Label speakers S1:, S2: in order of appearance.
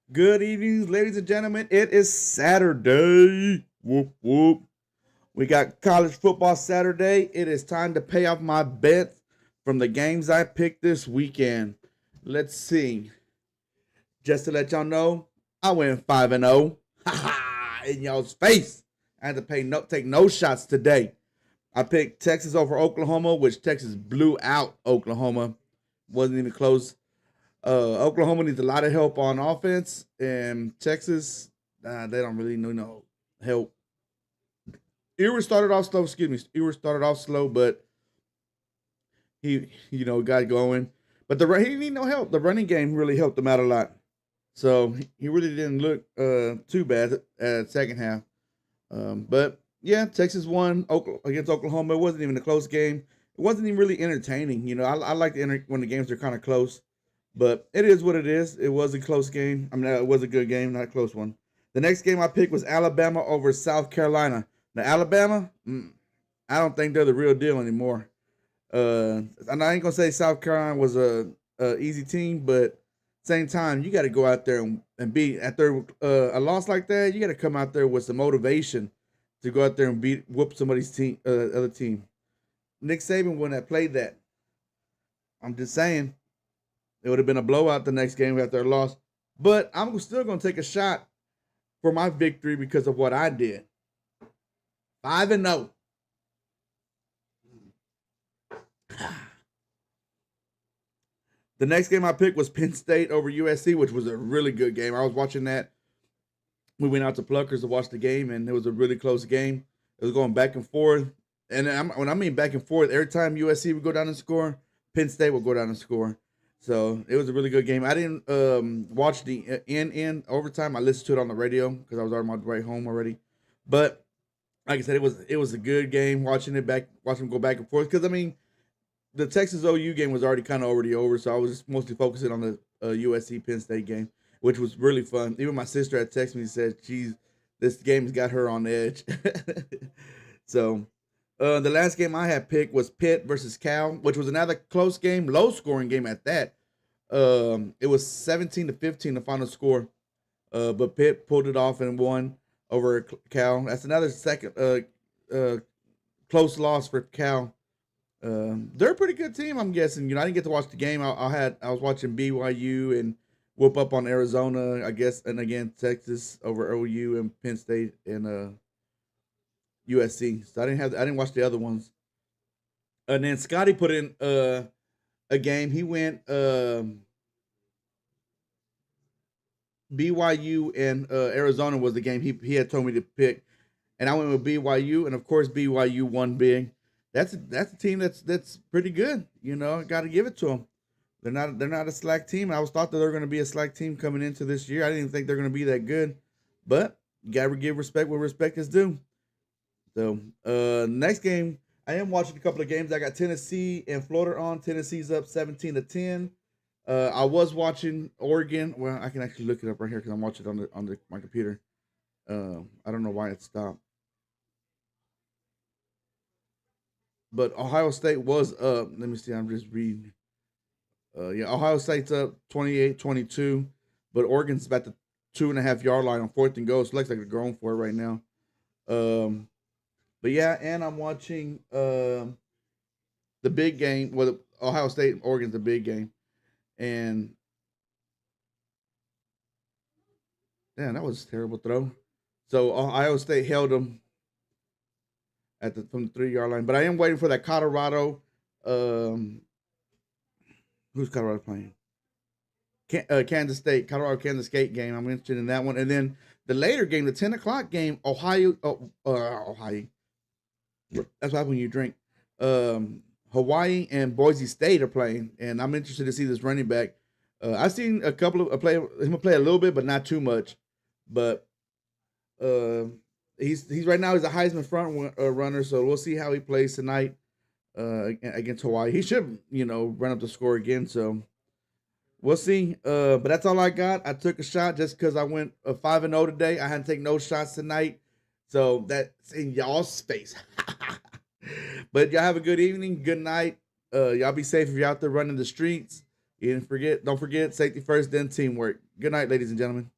S1: Good evening, ladies and gentlemen. It is Saturday. Whoop whoop. We got college football Saturday. It is time to pay off my bets from the games I picked this weekend. Let's see. Just to let y'all know, I went 5-0. Ha ha! In y'all's face. I had to take no shots today. I picked Texas over Oklahoma, which Texas blew out Oklahoma. Wasn't even close. Oklahoma needs a lot of help on offense, and Texas, they don't really need no help. Ewer started off slow. Excuse me. Ewer started off slow, but he got going. But he didn't need no help. The running game really helped him out a lot. So he really didn't look too bad at second half. But yeah, Texas won against Oklahoma. It wasn't even a close game. It wasn't even really entertaining. I like when the games are kind of close. But it is what it is. It was a close game. I mean, it was a good game, not a close one. The next game I picked was Alabama over South Carolina. Now, Alabama, I don't think they're the real deal anymore. And I ain't gonna say South Carolina was a easy team, but same time, you got to go out there and beat after a loss like that. You got to come out there with some motivation to go out there and whoop somebody's team, other team. Nick Saban wouldn't have played that. I'm just saying. It would have been a blowout the next game after a loss. But I'm still going to take a shot for my victory because of what I did. 5-0. The next game I picked was Penn State over USC, which was a really good game. I was watching that. We went out to Pluckers to watch the game, and it was a really close game. It was going back and forth. And when I mean back and forth, every time USC would go down and score, Penn State would go down and score. So it was a really good game. I didn't watch the end overtime. I listened to it on the radio because I was on my way home already. But like I said, it was a good game. Watching them go back and forth. Because I mean, the Texas OU game was already over. So I was just mostly focusing on the USC Penn State game, which was really fun. Even my sister had texted me and said, "Geez, this game's got her on edge." So the last game I had picked was Pitt versus Cal, which was another close game, low scoring game at that. It was 17-15 the final score. But Pitt pulled it off and won over Cal. That's another second close loss for Cal. They're a pretty good team, I'm guessing. I didn't get to watch the game. I was watching BYU and whoop up on Arizona, I guess, and again Texas over OU and Penn State and USC. So I didn't watch the other ones. And then Scotty put in a game. He went BYU and Arizona was the game he had told me to pick, and I went with BYU, and of course BYU won big. That's a team that's pretty good. Got to give it to them. They're not a slack team. I was thought that they're going to be a slack team coming into this year. I didn't even think they're going to be that good, but you got to give respect where respect is due. So next game, I am watching a couple of games. I got Tennessee and Florida on. Tennessee's up 17-10. I was watching Oregon. Well, I can actually look it up right here because I'm watching it on my computer. I don't know why it stopped, but Ohio State was up. Let me see. I'm just reading. Yeah, Ohio State's up 28-22, but Oregon's about the 2.5 yard line on fourth and goal. So it looks like they're going for it right now. Um, but yeah, and I'm watching the big game. Well, Ohio State and Oregon's the big game, and damn, that was a terrible throw. So Ohio State held them from the 3 yard line. But I am waiting for that Colorado. Um, who's Colorado playing? Kansas State, Colorado Kansas State game. I'm interested in that one. And then the later game, the 10 o'clock game, Ohio. That's what happens when you drink. Hawaii and Boise State are playing, and I'm interested to see this running back. I've seen a couple of him play a little bit, but not too much. But uh, he's right now he's a Heisman front runner, so we'll see how he plays tonight against Hawaii. He should run up the score again. So we'll see. But that's all I got. I took a shot just because I went 5-0 today. I hadn't taken no shots tonight, so that's in y'all's face. But y'all have a good evening, good night. Y'all be safe if you're out there running the streets. And don't forget, safety first, then teamwork. Good night, ladies and gentlemen.